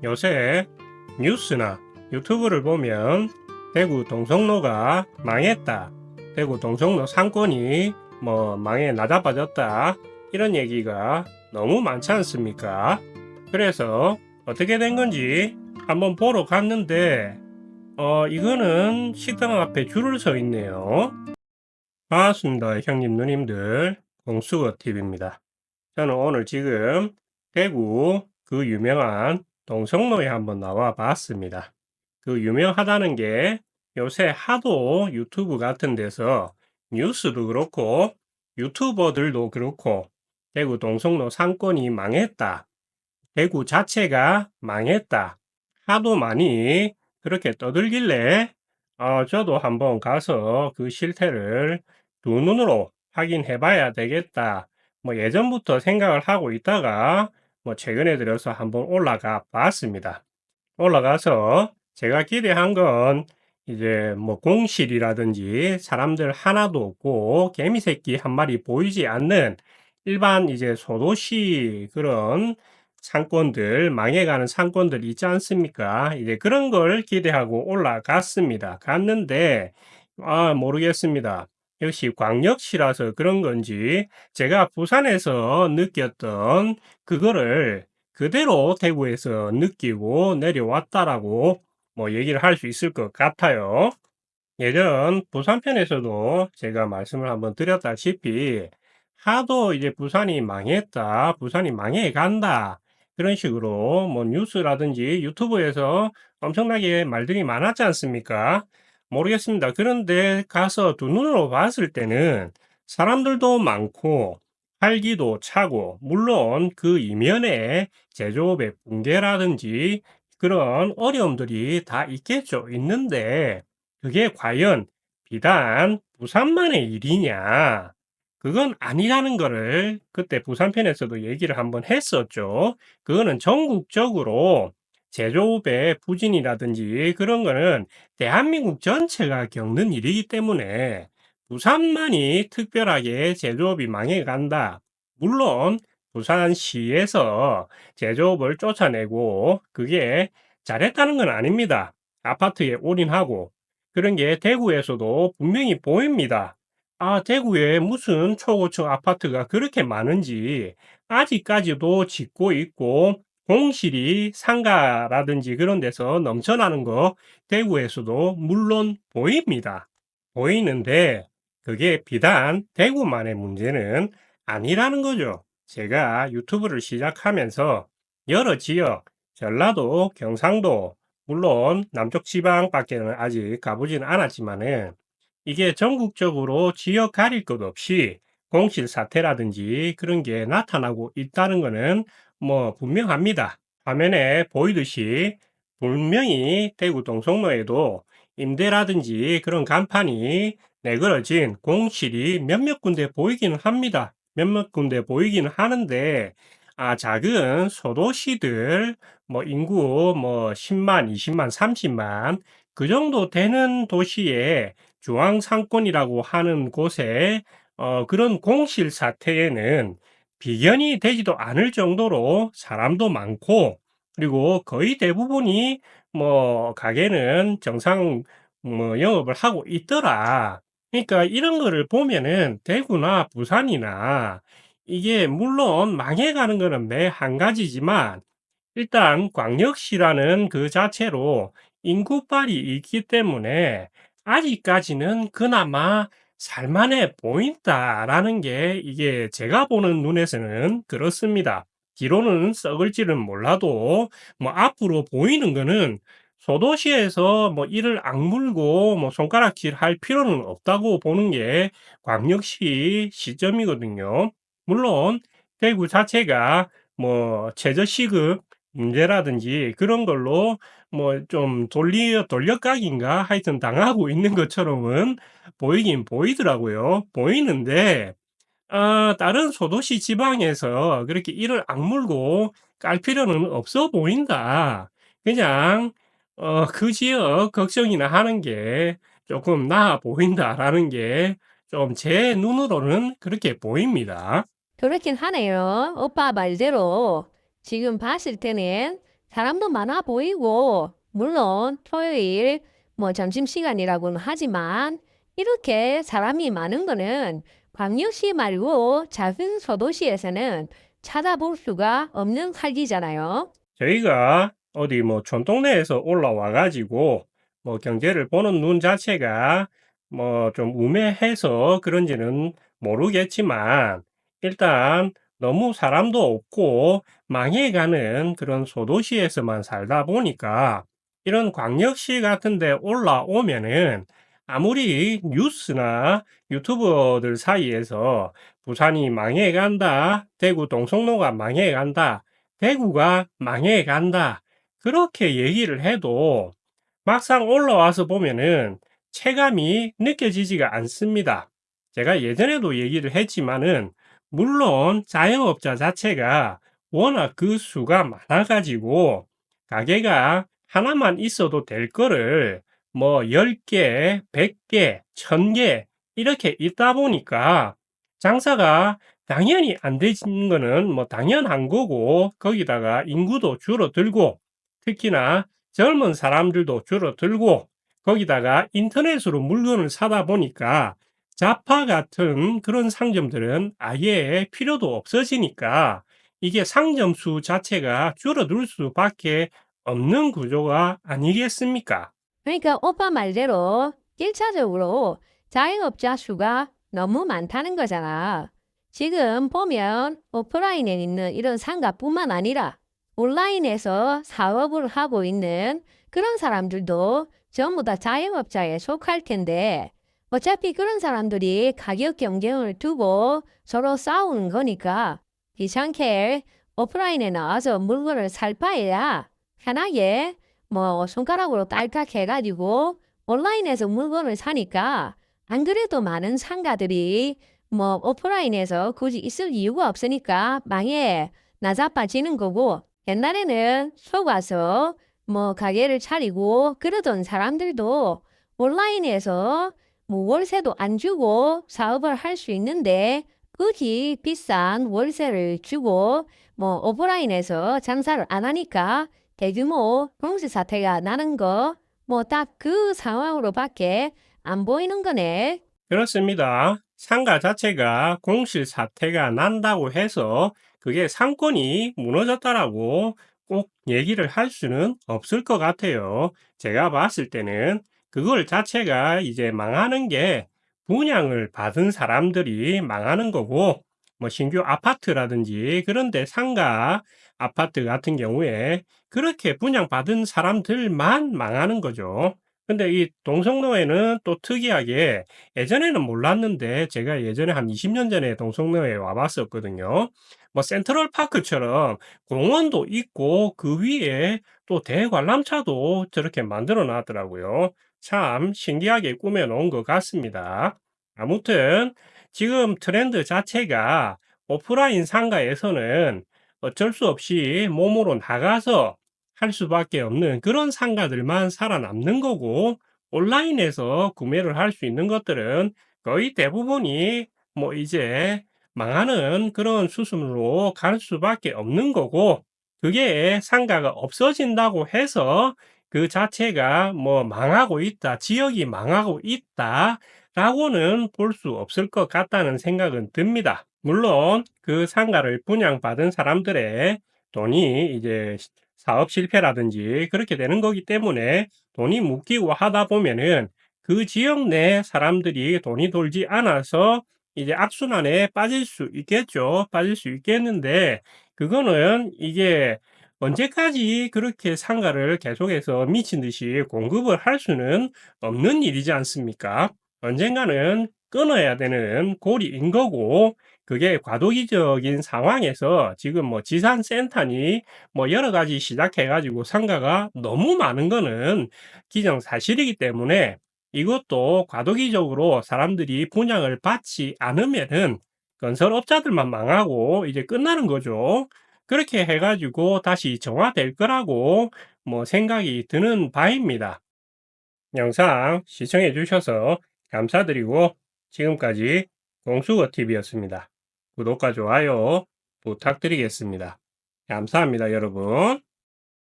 요새 뉴스나 유튜브를 보면 대구 동성로가 망했다. 대구 동성로 상권이 망해 나자빠졌다. 이런 얘기가 너무 많지 않습니까? 그래서 어떻게 된 건지 한번 보러 갔는데 이거는 식당 앞에 줄을 서 있네요. 반갑습니다. 형님 누님들 공수거 TV입니다. 저는 오늘 지금 대구 그 유명한 동성로에 한번 나와 봤습니다. 그 유명하다는 게 요새 하도 유튜브 같은 데서 뉴스도 그렇고 유튜버들도 그렇고 대구 동성로 상권이 망했다. 대구 자체가 망했다. 하도 많이 그렇게 떠들길래 저도 한번 가서 그 실태를 두 눈으로 확인해 봐야 되겠다. 예전부터 생각을 하고 있다가 최근에 들어서 한번 올라가 봤습니다. 올라가서 제가 기대한 건 이제 공실이라든지 사람들 하나도 없고 개미새끼 한 마리 보이지 않는 일반 이제 소도시 그런 상권들, 망해가는 상권들 있지 않습니까? 이제 그런 걸 기대하고 올라갔습니다. 갔는데, 모르겠습니다. 역시 광역시라서 그런 건지 제가 부산에서 느꼈던 그거를 그대로 대구에서 느끼고 내려왔다라고 얘기를 할 수 있을 것 같아요. 예전 부산편에서도 제가 말씀을 한번 드렸다시피 하도 이제 부산이 망했다, 부산이 망해간다 그런 식으로 뉴스라든지 유튜브에서 엄청나게 말들이 많았지 않습니까? 모르겠습니다. 그런데 가서 두 눈으로 봤을 때는 사람들도 많고 활기도 차고 물론 그 이면에 제조업의 붕괴라든지 그런 어려움들이 다 있겠죠. 있는데 그게 과연 비단 부산만의 일이냐? 그건 아니라는 거를 그때 부산편에서도 얘기를 한번 했었죠. 그거는 전국적으로 제조업의 부진이라든지 그런 거는 대한민국 전체가 겪는 일이기 때문에 부산만이 특별하게 제조업이 망해간다. 물론 부산시에서 제조업을 쫓아내고 그게 잘했다는 건 아닙니다. 아파트에 올인하고 그런 게 대구에서도 분명히 보입니다. 대구에 무슨 초고층 아파트가 그렇게 많은지 아직까지도 짓고 있고 공실이 상가라든지 그런 데서 넘쳐나는 거 대구에서도 물론 보입니다. 보이는데 그게 비단 대구만의 문제는 아니라는 거죠. 제가 유튜브를 시작하면서 여러 지역, 전라도, 경상도, 물론 남쪽 지방밖에는 아직 가보지는 않았지만은 이게 전국적으로 지역 가릴 것 없이 공실 사태라든지 그런 게 나타나고 있다는 것은 분명합니다. 화면에 보이듯이 분명히 대구 동성로에도 임대라든지 그런 간판이 내걸어진 공실이 몇몇 군데 보이기는 합니다. 몇몇 군데 보이기는 하는데 작은 소도시들 인구 10만, 20만, 30만 그 정도 되는 도시에 중앙 상권이라고 하는 곳에 그런 공실 사태에는 비견이 되지도 않을 정도로 사람도 많고 그리고 거의 대부분이 가게는 정상 영업을 하고 있더라. 그러니까 이런 거를 보면은 대구나 부산이나 이게 물론 망해가는 거는 매 한 가지지만 일단 광역시라는 그 자체로 인구빨이 있기 때문에 아직까지는 그나마 살만해 보인다라는 게 이게 제가 보는 눈에서는 그렇습니다. 뒤로는 썩을지는 몰라도 앞으로 보이는 거는 소도시에서 이를 악물고 손가락질 할 필요는 없다고 보는 게 광역시 시점이거든요. 물론 대구 자체가 최저시급 문제라든지 그런 걸로 좀 돌려가기인가 하여튼 당하고 있는 것처럼은 보이긴 보이더라고요. 보이는데 다른 소도시 지방에서 그렇게 이를 악물고 깔 필요는 없어 보인다. 그냥 그 지역 걱정이나 하는 게 조금 나아 보인다라는 게 좀 제 눈으로는 그렇게 보입니다. 그렇긴 하네요. 오빠 말대로 지금 봤을 때는 사람도 많아 보이고, 물론 토요일 뭐 점심시간이라고는 하지만, 이렇게 사람이 많은 거는 광역시 말고 작은 소도시에서는 찾아볼 수가 없는 활기잖아요. 저희가 어디 뭐 촌동네에서 올라와 가지고 뭐 경제를 보는 눈 자체가 뭐 좀 우매해서 그런지는 모르겠지만 일단 너무 사람도 없고 망해가는 그런 소도시에서만 살다 보니까 이런 광역시 같은 데 올라오면은 아무리 뉴스나 유튜버들 사이에서 부산이 망해간다, 대구 동성로가 망해간다, 대구가 망해간다. 그렇게 얘기를 해도 막상 올라와서 보면은 체감이 느껴지지가 않습니다. 제가 예전에도 얘기를 했지만은 물론 자영업자 자체가 워낙 그 수가 많아가지고 가게가 하나만 있어도 될 거를 뭐 10개, 100개, 1000개 이렇게 있다 보니까 장사가 당연히 안 되는 거는 뭐 당연한 거고 거기다가 인구도 줄어들고 특히나 젊은 사람들도 줄어들고 거기다가 인터넷으로 물건을 사다 보니까 자파 같은 그런 상점들은 아예 필요도 없어지니까 이게 상점 수 자체가 줄어들 수밖에 없는 구조가 아니겠습니까? 그러니까 오빠 말대로 1차적으로 자영업자 수가 너무 많다는 거잖아. 지금 보면 오프라인에 있는 이런 상가뿐만 아니라 온라인에서 사업을 하고 있는 그런 사람들도 전부 다 자영업자에 속할 텐데 어차피 그런 사람들이 가격 경쟁을 두고 서로 싸우는 거니까 귀찮게 오프라인에 나와서 물건을 살 바에야 편하게 뭐 손가락으로 딸깍 해가지고 온라인에서 물건을 사니까 안 그래도 많은 상가들이 뭐 오프라인에서 굳이 있을 이유가 없으니까 망해 나자빠지는 거고 옛날에는 속아서 뭐 가게를 차리고 그러던 사람들도 온라인에서 뭐 월세도 안 주고 사업을 할 수 있는데 굳이 비싼 월세를 주고 뭐 오프라인에서 장사를 안 하니까 대규모 공시 사태가 나는 거, 뭐 딱 그 상황으로밖에 안 보이는 거네. 그렇습니다. 상가 자체가 공실 사태가 난다고 해서 그게 상권이 무너졌다라고 꼭 얘기를 할 수는 없을 것 같아요. 제가 봤을 때는 그걸 자체가 이제 망하는 게 분양을 받은 사람들이 망하는 거고, 뭐 신규 아파트라든지 그런데 상가 아파트 같은 경우에 그렇게 분양받은 사람들만 망하는 거죠. 근데 이 동성로에는 또 특이하게 예전에는 몰랐는데 제가 예전에 한 20년 전에 동성로에 와봤었거든요. 뭐 센트럴파크처럼 공원도 있고 그 위에 또 대관람차도 저렇게 만들어 놨더라고요. 참 신기하게 꾸며 놓은 것 같습니다. 아무튼 지금 트렌드 자체가 오프라인 상가에서는 어쩔 수 없이 몸으로 나가서 할 수밖에 없는 그런 상가들만 살아남는 거고 온라인에서 구매를 할 수 있는 것들은 거의 대부분이 뭐 이제 망하는 그런 수순으로 갈 수밖에 없는 거고 그게 상가가 없어진다고 해서 그 자체가 뭐 망하고 있다, 지역이 망하고 있다 라고는 볼 수 없을 것 같다는 생각은 듭니다. 물론 그 상가를 분양받은 사람들의 돈이 이제 사업 실패라든지 그렇게 되는 거기 때문에 돈이 묶이고 하다 보면은 그 지역 내 사람들이 돈이 돌지 않아서 이제 악순환에 빠질 수 있겠죠. 빠질 수 있겠는데 그거는 이게 언제까지 그렇게 상가를 계속해서 미친 듯이 공급을 할 수는 없는 일이지 않습니까? 언젠가는 끊어야 되는 고리인 거고 그게 과도기적인 상황에서 지금 뭐 지산센터니 뭐 여러 가지 시작해 가지고 상가가 너무 많은 거는 기정사실이기 때문에 이것도 과도기적으로 사람들이 분양을 받지 않으면은 건설업자들만 망하고 이제 끝나는 거죠. 그렇게 해 가지고 다시 정화될 거라고 뭐 생각이 드는 바입니다. 영상 시청해 주셔서 감사드리고 지금까지 공수거 TV였습니다. 구독과 좋아요 부탁드리겠습니다. 감사합니다, 여러분.